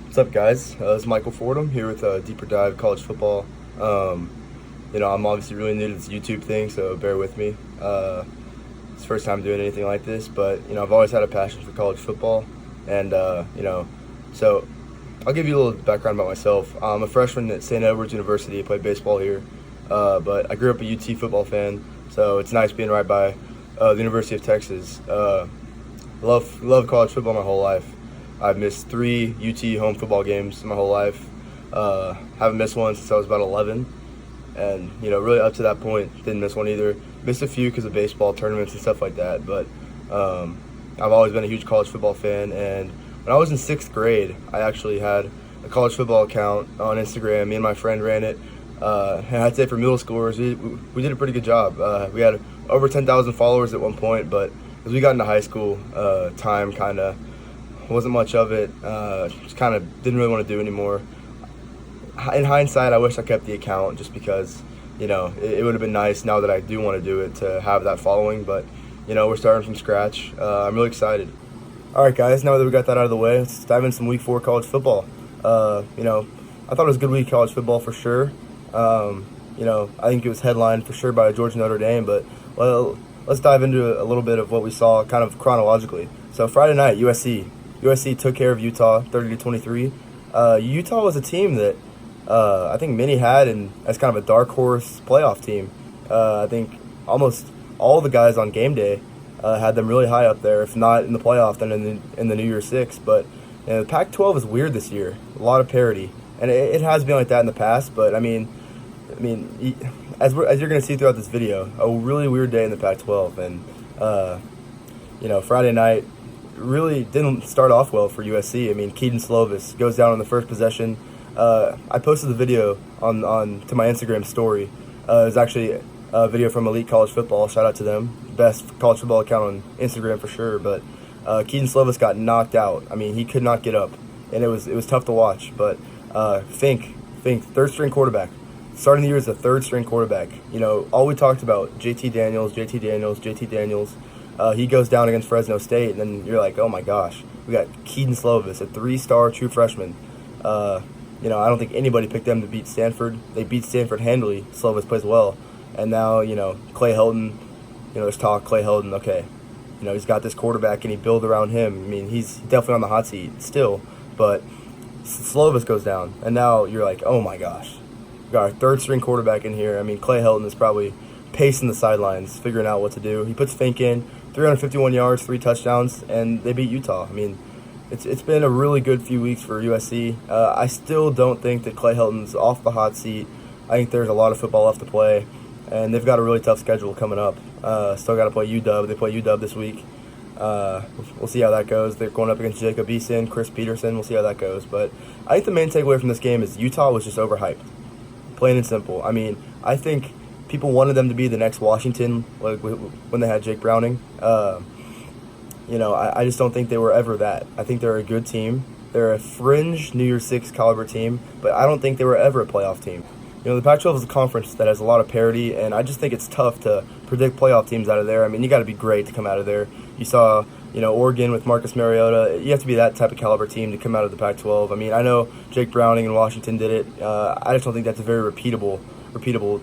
What's up, guys? This is Michael Fordham here with Deeper Dive College Football. I'm obviously really new to this YouTube thing, so bear with me. It's the first time doing anything like this, but I've always had a passion for college football, and so I'll give you a little background about myself. I'm a freshman at St. Edward's University. I played baseball here, but I grew up a UT football fan, so it's nice being right by the University of Texas. Love college football my whole life. I've missed 3 UT home football games my whole life. Haven't missed one since I was about 11. And, really up to that point, didn't miss one either. Missed a few because of baseball tournaments and stuff like that. But I've always been a huge college football fan. And when I was in 6th grade, I actually had a college football account on Instagram. Me and my friend ran it. And I'd say for middle schoolers, we did a pretty good job. We had over 10,000 followers at one point. But as we got into high school, time kind of wasn't much of it. Just kind of didn't really want to do anymore. In hindsight, I wish I kept the account just because, it would have been nice now that I do want to do it to have that following. But, we're starting from scratch. I'm really excited. All right, guys, now that we got that out of the way, let's dive into some Week 4 college football. I thought it was a good week of college football for sure. I think it was headlined for sure by Georgia Notre Dame. But, let's dive into a little bit of what we saw kind of chronologically. So Friday night, USC took care of Utah 30-23. Utah was a team that I think many had as kind of a dark horse playoff team. I think almost all the guys on game day had them really high up there, if not in the playoff, then in the New Year's Six. But the Pac-12 is weird this year. A lot of parity, and it has been like that in the past. But I mean, as you're going to see throughout this video, a really weird day in the Pac-12, and Friday night really didn't start off well for USC. I mean, Keaton Slovis goes down on the first possession. I posted the video on to my Instagram story. It was actually a video from Elite College Football. Shout out to them. Best college football account on Instagram for sure. But Keaton Slovis got knocked out. I mean, he could not get up, and it was tough to watch. But Fink, third string quarterback, starting the year as a third string quarterback. All we talked about, JT Daniels. He goes down against Fresno State, and then you're like, oh my gosh, we got Keaton Slovis, a 3-star true freshman. I don't think anybody picked them to beat Stanford. They beat Stanford handily. Slovis plays well. And now, Clay Helton, there's talk, Clay Helton, okay. He's got this quarterback, and he build around him. I mean, he's definitely on the hot seat still, but Slovis goes down, and now you're like, oh my gosh, we got our third-string quarterback in here. I mean, Clay Helton is probably pacing the sidelines, figuring out what to do. He puts Fink in, 351 yards, 3 touchdowns, and they beat Utah. I mean, it's been a really good few weeks for USC. I still don't think that Clay Helton's off the hot seat. I think there's a lot of football left to play, and they've got a really tough schedule coming up. Still got to play UW. They play UW this week. We'll see how that goes. They're going up against Jacob Eason, Chris Peterson. We'll see how that goes. But I think the main takeaway from this game is Utah was just overhyped, plain and simple. I mean, I think people wanted them to be the next Washington, like when they had Jake Browning. I just don't think they were ever that. I think they're a good team. They're a fringe New Year's Six caliber team, but I don't think they were ever a playoff team. The Pac-12 is a conference that has a lot of parity, and I just think it's tough to predict playoff teams out of there. I mean, you got to be great to come out of there. You saw, Oregon with Marcus Mariota. You have to be that type of caliber team to come out of the Pac-12. I mean, I know Jake Browning and Washington did it. I just don't think that's a very repeatable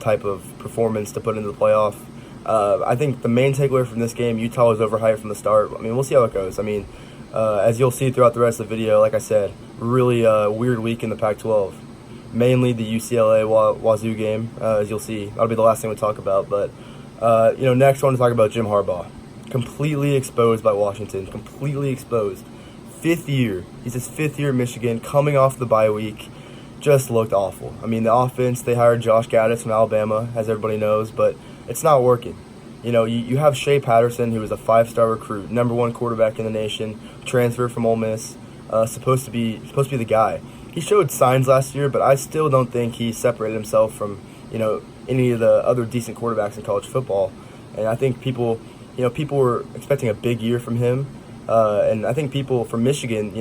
type of performance to put into the playoff. I think the main takeaway from this game, Utah was overhyped from the start. I mean, we'll see how it goes. I mean, as you'll see throughout the rest of the video, like I said, really weird week in the Pac-12. Mainly the UCLA Wazoo game, as you'll see. That'll be the last thing we talk about. But, next I want to talk about Jim Harbaugh. Completely exposed by Washington. Completely exposed. 5th year. He's his 5th year in Michigan, coming off the bye week. Just looked awful. I mean, the offense, they hired Josh Gaddis from Alabama, as everybody knows, but it's not working. You have Shea Patterson, who was a 5-star recruit, #1 quarterback in the nation, transferred from Ole Miss, supposed to be the guy. He showed signs last year, but I still don't think he separated himself from any of the other decent quarterbacks in college football. And I think people were expecting a big year from him, and I think people from Michigan,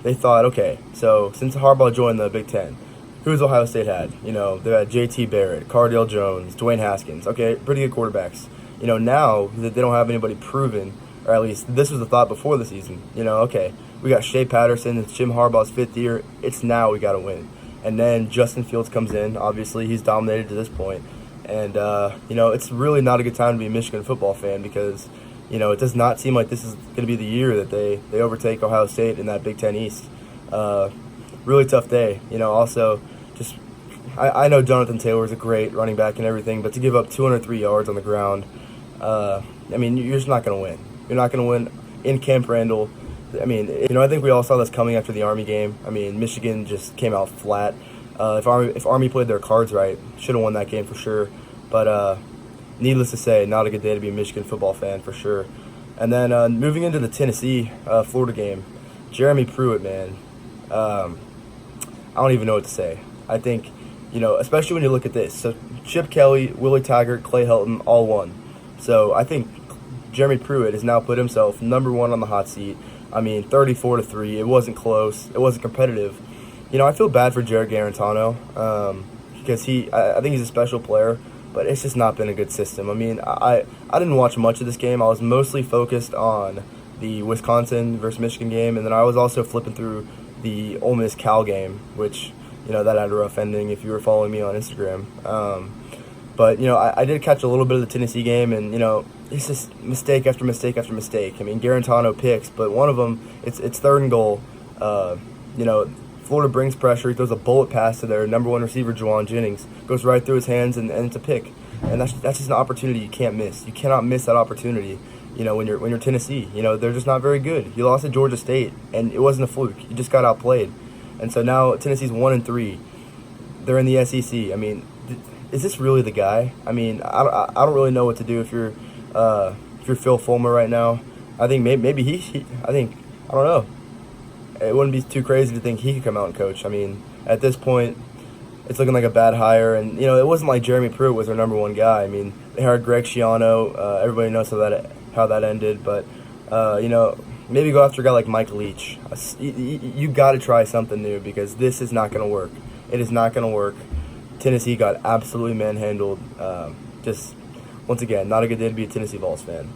they thought, okay, so since Harbaugh joined the Big Ten, who's Ohio State had? They had J.T. Barrett, Cardale Jones, Dwayne Haskins. Okay, pretty good quarterbacks. Now that they don't have anybody proven, or at least this was the thought before the season. Okay, we got Shea Patterson, it's Jim Harbaugh's 5th year. It's now we got to win. And then Justin Fields comes in. Obviously, he's dominated to this point. And, it's really not a good time to be a Michigan football fan because, it does not seem like this is going to be the year that they overtake Ohio State in that Big Ten East. Really tough day. Also, just I know Jonathan Taylor is a great running back and everything, but to give up 203 yards on the ground, you're just not going to win. You're not going to win in Camp Randall. I think we all saw this coming after the Army game. Michigan just came out flat. If Army played their cards right, should have won that game for sure. But needless to say, not a good day to be a Michigan football fan for sure. And then moving into the Tennessee-Florida game, Jeremy Pruitt, man, I don't even know what to say. I think, especially when you look at this. So Chip Kelly, Willie Taggart, Clay Helton, all won. So I think Jeremy Pruitt has now put himself number 1 on the hot seat. 34-3. It wasn't close. It wasn't competitive. I feel bad for Jared Garantano because I think he's a special player, but it's just not been a good system. I didn't watch much of this game. I was mostly focused on the Wisconsin versus Michigan game, and then I was also flipping through the Ole Miss Cal game, which, that had a rough ending if you were following me on Instagram. But, I did catch a little bit of the Tennessee game, and, it's just mistake after mistake after mistake. Garantano picks, but one of them, it's 3rd and goal. Florida brings pressure. He throws a bullet pass to their number 1 receiver, Juwan Jennings. Goes right through his hands, and it's a pick. And that's just an opportunity you can't miss. You cannot miss that opportunity, when you're Tennessee. They're just not very good. You lost to Georgia State, and it wasn't a fluke. You just got outplayed. And so now Tennessee's 1-3. They're in the SEC. Is this really the guy? I don't really know what to do if you're Phil Fulmer right now. I think maybe I don't know. It wouldn't be too crazy to think he could come out and coach. At this point, it's looking like a bad hire. And, it wasn't like Jeremy Pruitt was their number 1 guy. They hired Greg Schiano. Everybody knows how that ended. But, maybe go after a guy like Mike Leach. You got to try something new because this is not going to work. It is not going to work. Tennessee got absolutely manhandled. Just, once again, not a good day to be a Tennessee Vols fan.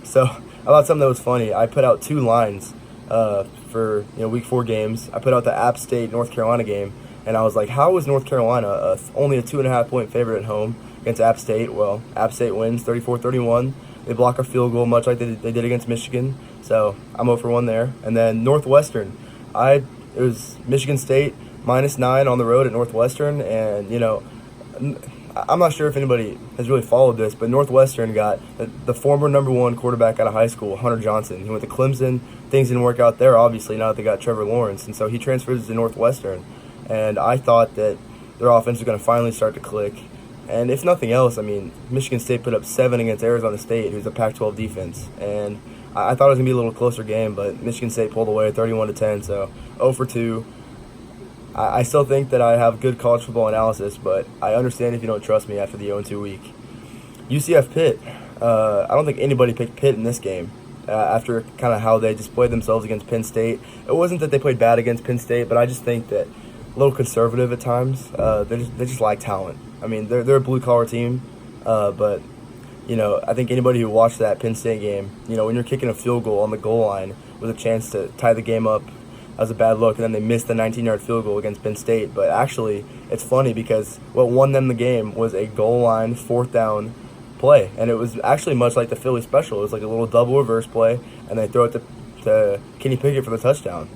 So, about something that was funny, I put out 2 lines for Week 4 games. I put out the App State North Carolina game, and I was like, how is North Carolina only a 2.5-point favorite at home against App State? Well, App State wins 34-31. They block a field goal much like they did against Michigan, so I'm 0 for 1 there. And then Northwestern, it was Michigan State -9 on the road at Northwestern, and I'm not sure if anybody has really followed this, but Northwestern got the former number 1 quarterback out of high school, Hunter Johnson. He went to Clemson. Things didn't work out there, obviously, now that they got Trevor Lawrence. And so he transfers to Northwestern. And I thought that their offense was going to finally start to click. And if nothing else, Michigan State put up 7 against Arizona State, who's a Pac-12 defense. And I thought it was going to be a little closer game, but Michigan State pulled away 31-10, so 0 for 2. I still think that I have good college football analysis, but I understand if you don't trust me after the 0-2 week. UCF Pitt. I don't think anybody picked Pitt in this game after kind of how they just played themselves against Penn State. It wasn't that they played bad against Penn State, but I just think that a little conservative at times. They just lack talent. They're a blue-collar team, but I think anybody who watched that Penn State game, when you're kicking a field goal on the goal line with a chance to tie the game up, that was a bad look, and then they missed the 19-yard field goal against Penn State. But actually, it's funny because what won them the game was a goal line 4th down play, and it was actually much like the Philly special. It was like a little double reverse play, and they throw it to Kenny Pickett for the touchdown.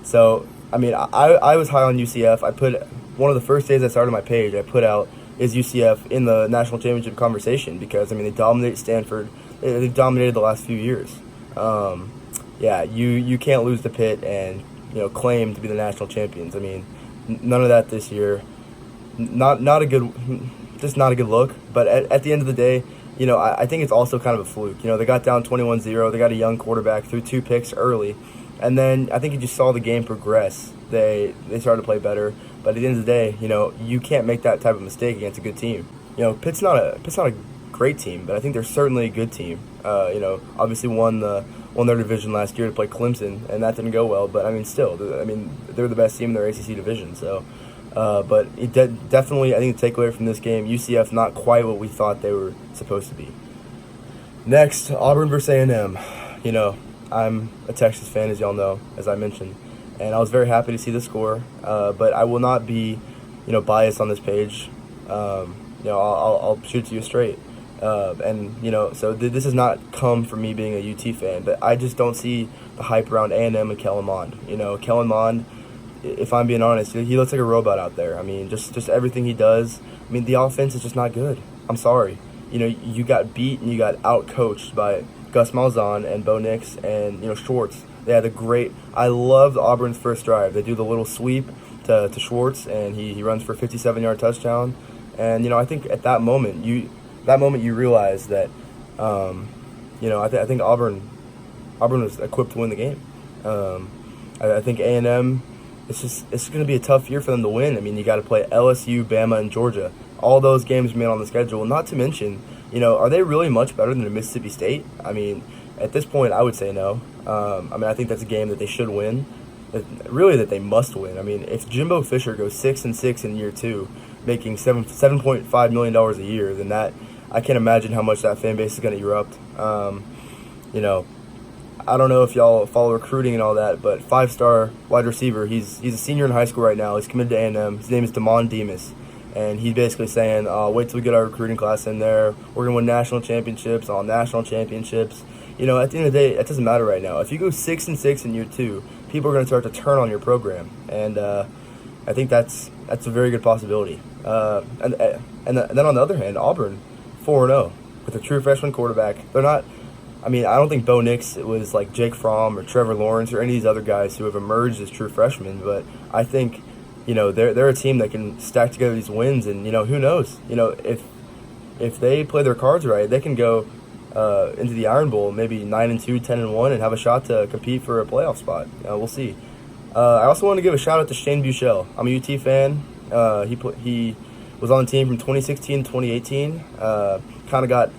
So, I was high on UCF. I put one of the first days I started my page, I put out, is UCF in the national championship conversation? Because, they dominated Stanford. They've dominated the last few years. You can't lose to Pitt and claim to be the national champions. None of that this year. Not a good look. But at the end of the day, I think it's also kind of a fluke. They got down 21-0. They got a young quarterback, threw 2 picks early, and then I think you just saw the game progress. They started to play better. But at the end of the day, you can't make that type of mistake against a good team. Pitt's not a great team, but I think they're certainly a good team. Obviously won their division last year to play Clemson, and that didn't go well. But still, they're the best team in their ACC division. So, but definitely, I think the takeaway from this game, UCF not quite what we thought they were supposed to be. Next, Auburn versus A&M. You know, I'm a Texas fan, as y'all know, as I mentioned, and I was very happy to see the score. But I will not be, biased on this page. I'll shoot to you straight. So this has not come from me being a UT fan, but I just don't see the hype around A&M and Kellen Mond. Kellen Mond, if I'm being honest, he looks like a robot out there. I mean, just everything he does. I mean, the offense is just not good. I'm sorry. You got beat and you got out-coached by Gus Malzahn and Bo Nix and, Schwartz. They had a great – I loved Auburn's first drive. They do the little sweep to Schwartz, and he runs for a 57-yard touchdown. And, I think at that moment you realize that, I think Auburn was equipped to win the game. I think A&M, it's going to be a tough year for them to win. I mean, you got to play LSU, Bama, and Georgia. All those games made on the schedule. Not to mention, are they really much better than Mississippi State? I mean, at this point, I would say no. I think that's a game that they should win. That they must win. I mean, if Jimbo Fisher goes 6-6 in year 2, making $7.5 million a year, then that I can't imagine how much that fan base is going to erupt. I don't know if y'all follow recruiting and all that, but 5-star wide receiver. He's a senior in high school right now. He's committed to A&M. His name is Damon Demas. And he's basically saying, wait till we get our recruiting class in there. We're going to win national championships, all national championships. At the end of the day, it doesn't matter right now. If you go 6-6 in year 2, people are going to start to turn on your program. And I think that's a very good possibility. And then on the other hand, Auburn, 4-0 with a true freshman quarterback. They're not – I don't think Bo Nix was like Jake Fromm or Trevor Lawrence or any of these other guys who have emerged as true freshmen. But I think – they're a team that can stack together these wins, and who knows? If they play their cards right, they can go into the Iron Bowl maybe 9-2, 10-1, and have a shot to compete for a playoff spot. We'll see. I also want to give a shout out to Shane Buechele. I'm a UT fan. He was on the team from 2016 to 2018. Kind of got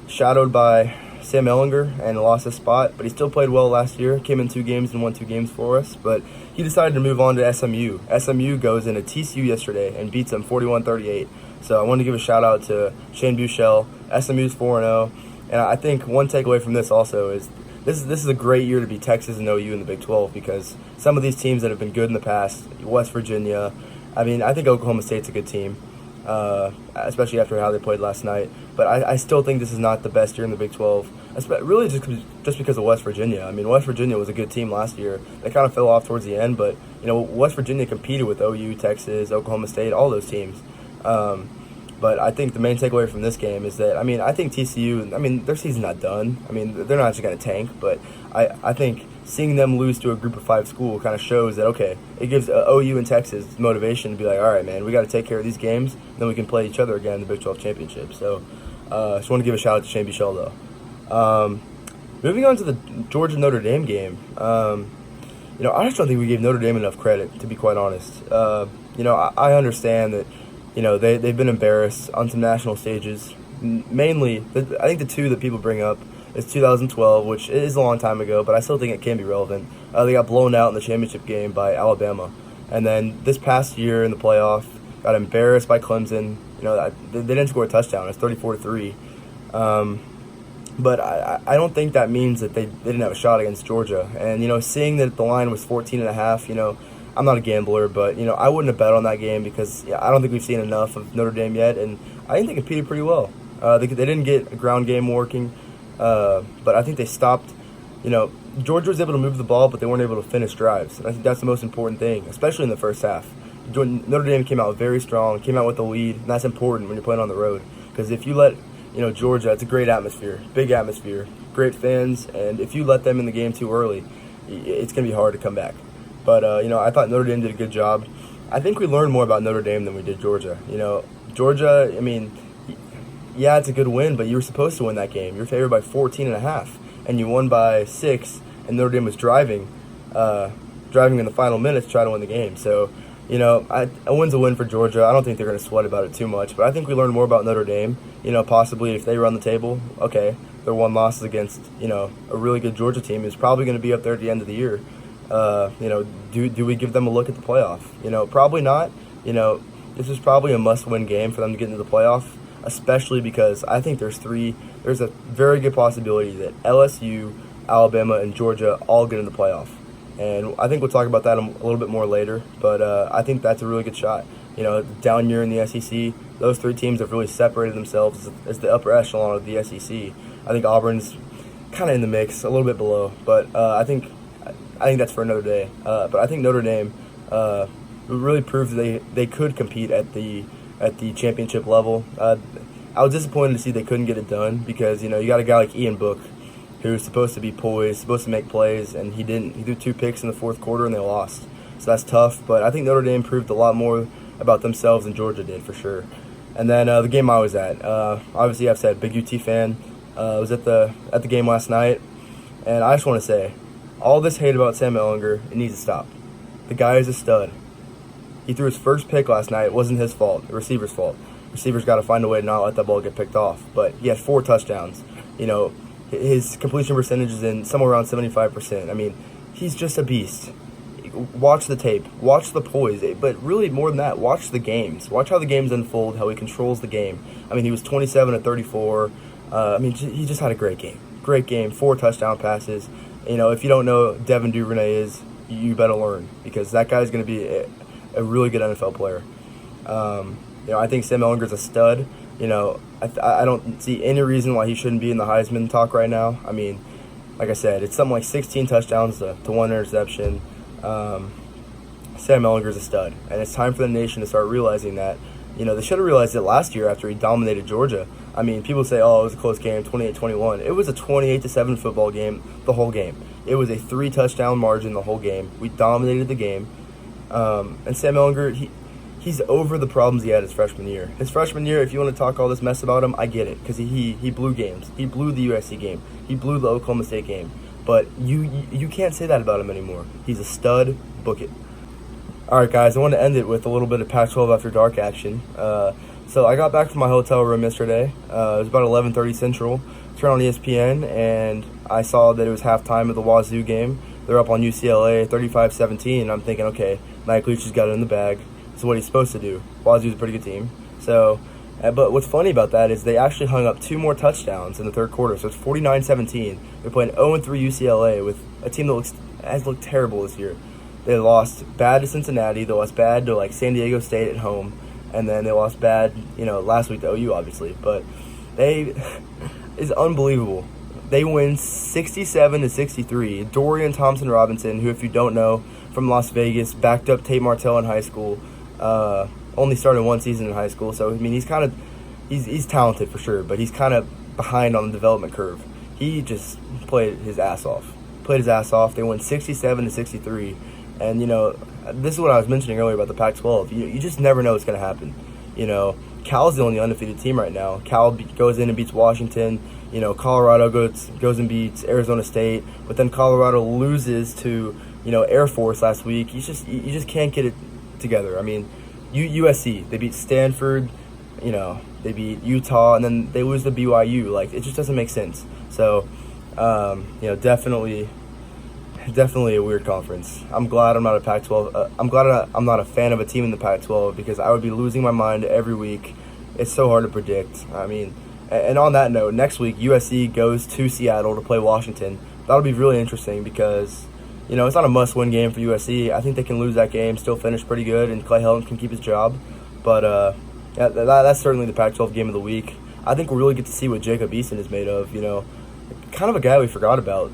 shadowed by Sam Ehlinger and lost his spot, but he still played well last year. Came in 2 games and won 2 games for us, but he decided to move on to SMU. SMU goes into TCU yesterday and beats them 41-38. So I want to give a shout out to Shane Buechele. SMU's 4-0, and I think one takeaway from this also is this is a great year to be Texas and OU in the Big 12, because some of these teams that have been good in the past, West Virginia, I think Oklahoma State's a good team. Especially after how they played last night. But I still think this is not the best year in the Big 12, really just because of West Virginia. I mean, West Virginia was a good team last year. They kind of fell off towards the end, but, West Virginia competed with OU, Texas, Oklahoma State, all those teams. But I think the main takeaway from this game is that, I think TCU, their season's not done. They're not just going to tank, but I think seeing them lose to a group of 5 school kind of shows that, okay, it gives OU and Texas motivation to be like, all right, man, we got to take care of these games, and then we can play each other again in the Big 12 championship. So I just want to give a shout out to Shane Buechele, though. Moving on to the Georgia-Notre Dame game, I just don't think we gave Notre Dame enough credit, to be quite honest. I understand that, they've been embarrassed on some national stages. Mainly, I think the 2 that people bring up is 2012, which is a long time ago, but I still think it can be relevant. They got blown out in the championship game by Alabama. And then this past year in the playoff, got embarrassed by Clemson. They didn't score a touchdown. It's 34-3. But I don't think that means that they didn't have a shot against Georgia. And, seeing that the line was 14.5, I'm not a gambler, but, I wouldn't have bet on that game because I don't think we've seen enough of Notre Dame yet. And I think they competed pretty well. They didn't get a ground game working. But I think they stopped, Georgia was able to move the ball, but they weren't able to finish drives. And I think that's the most important thing, especially in the first half. Notre Dame came out very strong, came out with the lead, and that's important when you're playing on the road. Because if you let, Georgia, it's a great atmosphere, big atmosphere, great fans, and if you let them in the game too early, it's going to be hard to come back. But, I thought Notre Dame did a good job. I think we learned more about Notre Dame than we did Georgia. Georgia, yeah, it's a good win, but you were supposed to win that game. You were favored by 14.5, and you won by 6, and Notre Dame was driving in the final minutes to try to win the game. So, a win's a win for Georgia. I don't think they're going to sweat about it too much, but I think we learned more about Notre Dame. Possibly if they run the table, okay, their 1 loss against, a really good Georgia team is probably going to be up there at the end of the year. Do we give them a look at the playoff? Probably not. This is probably a must-win game for them to get into the playoff, especially because I think there's there's a very good possibility that LSU, Alabama, and Georgia all get in the playoff. And I think we'll talk about that a little bit more later, but I think that's a really good shot. Down year in the SEC, those three teams have really separated themselves as the upper echelon of the SEC. I think Auburn's kind of in the mix, a little bit below, but I think that's for another day. But I think Notre Dame really proved they could compete at the championship level. I was disappointed to see they couldn't get it done because you got a guy like Ian Book who's supposed to be poised, supposed to make plays, and he didn't. He threw 2 picks in the fourth quarter and they lost. So that's tough, but I think Notre Dame proved a lot more about themselves than Georgia did for sure. And then the game I was at, obviously I've said big UT fan. I was at the game last night, and I just want to say, all this hate about Sam Ehlinger, it needs to stop. The guy is a stud. He threw his first pick last night. It wasn't his fault. The receiver's fault. Receiver's got to find a way to not let that ball get picked off. But he had 4 touchdowns. His completion percentage is in somewhere around 75%. I mean, he's just a beast. Watch the tape. Watch the poise. But really, more than that, watch the games. Watch how the games unfold, how he controls the game. I mean, he was 27 of 34. He just had a great game. Great game. 4 touchdown passes. If you don't know who Devin Duvernay is, you better learn because that guy's going to be a really good NFL player. I think Sam Ehlinger's a stud. I don't see any reason why he shouldn't be in the Heisman talk right now. I mean, like I said, it's something like 16 touchdowns to 1 interception. Sam Ehlinger's a stud, and it's time for the nation to start realizing that. They should have realized it last year after he dominated Georgia. I mean, people say, it was a close game, 28-21. It was a 28-7 football game the whole game. It was a 3-touchdown margin the whole game. We dominated the game. And Sam Ehlinger, he's over the problems he had his freshman year. His freshman year, if you want to talk all this mess about him, I get it, because he blew games. He blew the USC game. He blew the Oklahoma State game. But you can't say that about him anymore. He's a stud. Book it. All right, guys, I want to end it with a little bit of Pac-12 After Dark action. So I got back from my hotel room yesterday. It was about 11:30 Central. Turned on ESPN, and I saw that it was halftime of the Wazoo game. They're up on UCLA 35-17, and I'm thinking, okay, Mike Leach has got it in the bag. This is what he's supposed to do. Wazoo's a pretty good team. So, but what's funny about that is they actually hung up 2 more touchdowns in the third quarter. So it's 49-17. They're playing 0-3 UCLA with a team that has looked terrible this year. They lost bad to Cincinnati. They lost bad to San Diego State at home, and then they lost bad, last week to OU, obviously. But it's unbelievable. They win 67-63. Dorian Thompson-Robinson, who, if you don't know, from Las Vegas, backed up Tate Martell in high school. Only started 1 season in high school, so I mean he's talented for sure, but he's kind of behind on the development curve. He just played his ass off. They won 67-63. And, this is what I was mentioning earlier about the Pac-12. You just never know what's going to happen. Cal's the only undefeated team right now. Cal goes in and beats Washington. Colorado goes and beats Arizona State. But then Colorado loses to, Air Force last week. You just can't get it together. I mean, USC, they beat Stanford. They beat Utah. And then they lose to BYU. It just doesn't make sense. So, definitely a weird conference. I'm glad I'm not a Pac-12. I'm glad I'm not a fan of a team in the Pac-12 because I would be losing my mind every week. It's so hard to predict. I mean, and on that note, next week USC goes to Seattle to play Washington. That'll be really interesting because, it's not a must-win game for USC. I think they can lose that game, still finish pretty good, and Clay Helton can keep his job. But that's certainly the Pac-12 game of the week. I think we'll really get to see what Jacob Eason is made of. Kind of a guy we forgot about.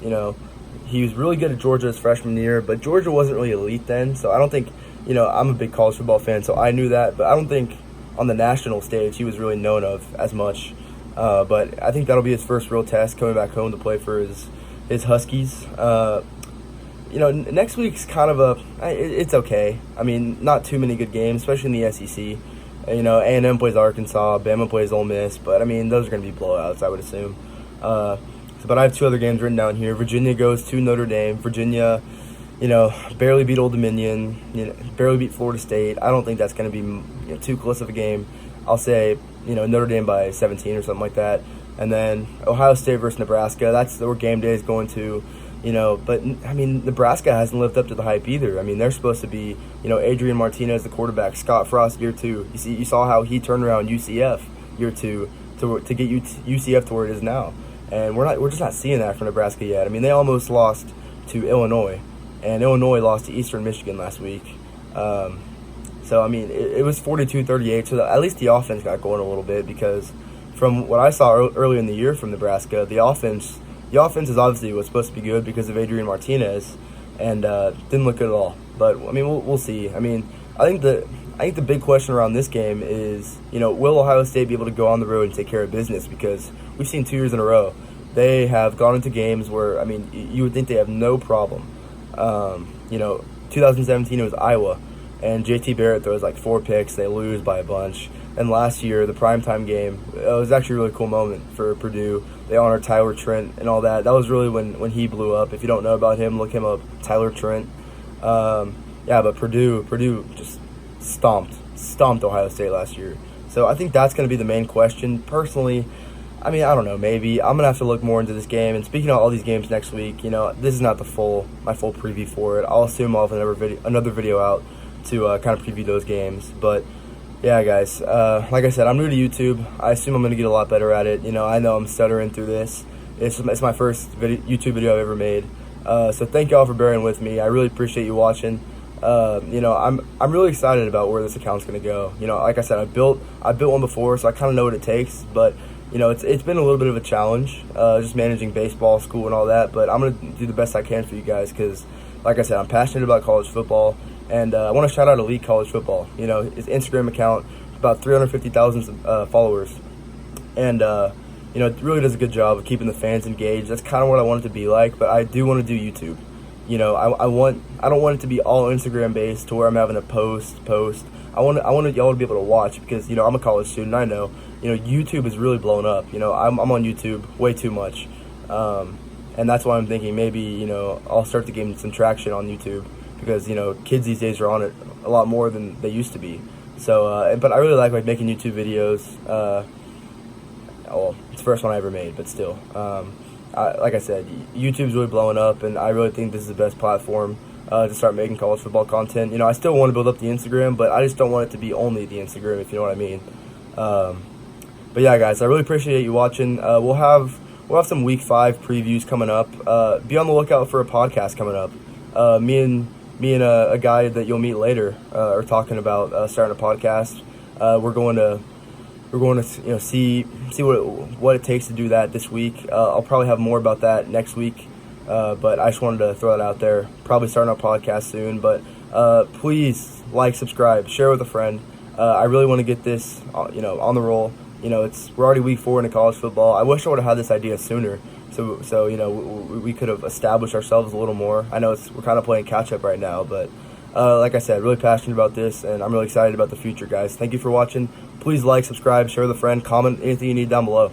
He was really good at Georgia his freshman year, but Georgia wasn't really elite then, so I don't think, I'm a big college football fan, so I knew that, but I don't think on the national stage he was really known of as much. But I think that'll be his first real test coming back home to play for his Huskies. Next week's kind of it's okay. I mean, not too many good games, especially in the SEC. A&M plays Arkansas, Bama plays Ole Miss, but I mean, those are going to be blowouts, I would assume. But I have 2 other games written down here. Virginia goes to Notre Dame. Virginia, barely beat Old Dominion. Barely beat Florida State. I don't think that's going to be too close of a game. I'll say, Notre Dame by 17 or something like that. And then Ohio State versus Nebraska. That's where game day is going to. But I mean, Nebraska hasn't lived up to the hype either. I mean, they're supposed to be, Adrian Martinez, the quarterback, Scott Frost year 2. You saw how he turned around UCF year 2 to get UCF to where it is now. And we're just not seeing that from Nebraska yet. I mean, they almost lost to Illinois, and Illinois lost to Eastern Michigan last week. So I mean, it was 42-38. So at least the offense got going a little bit, because from what I saw earlier in the year from Nebraska, the offense is obviously was supposed to be good because of Adrian Martinez, and didn't look good at all. But I mean, we'll see. I mean, I think the big question around this game is, will Ohio State be able to go on the road and take care of business? Because we've seen 2 years in a row they have gone into games where, I mean, you would think they have no problem. 2017 it was Iowa, and JT Barrett throws like 4 picks. They lose by a bunch. And last year, the primetime game, it was actually a really cool moment for Purdue. They honored Tyler Trent and all that. That was really when he blew up. If you don't know about him, look him up, Tyler Trent. But Purdue just stomped Ohio State last year. So I think that's going to be the main question. Personally, I mean, I don't know, maybe. I'm going to have to look more into this game. And speaking of all these games next week, this is not my full preview for it. I'll assume I'll have another video out to kind of preview those games. But yeah, guys, like I said, I'm new to YouTube. I assume I'm going to get a lot better at it. I know I'm stuttering through this. It's my first YouTube video I've ever made. So thank y'all for bearing with me. I really appreciate you watching. I'm really excited about where this account's going to go. Like I said, I built one before, so I kind of know what it takes. But it's been a little bit of a challenge, just managing baseball, school, and all that. But I'm going to do the best I can for you guys, because, like I said, I'm passionate about college football. And I want to shout out Elite College Football. His Instagram account, about 350,000 followers. And, it really does a good job of keeping the fans engaged. That's kind of what I want it to be like, but I do want to do YouTube. I don't want it to be all Instagram based to where I'm having to post. I want y'all to be able to watch, because, I'm a college student. I know, YouTube is really blown up. I'm on YouTube way too much. And that's why I'm thinking maybe, I'll start to gain some traction on YouTube, because, kids these days are on it a lot more than they used to be. So, but I really like making YouTube videos. It's the first one I ever made, but still. Like I said, YouTube's really blowing up, and I really think this is the best platform to start making college football content. I still want to build up the Instagram, but I just don't want it to be only the Instagram, if you know what I mean. But yeah, guys, I really appreciate you watching. We'll have some Week 5 previews coming up. Be on the lookout for a podcast coming up. Me and a guy that you'll meet later are talking about starting a podcast. We're going to see what it takes to do that this week. I'll probably have more about that next week, but I just wanted to throw that out there. Probably starting our podcast soon, but please like, subscribe, share with a friend. I really want to get this on the roll. We're already Week 4 into college football. I wish I would have had this idea sooner, so we could have established ourselves a little more. I know we're kind of playing catch up right now, but like I said, really passionate about this, and I'm really excited about the future, guys. Thank you for watching. Please like, subscribe, share with a friend, comment anything you need down below.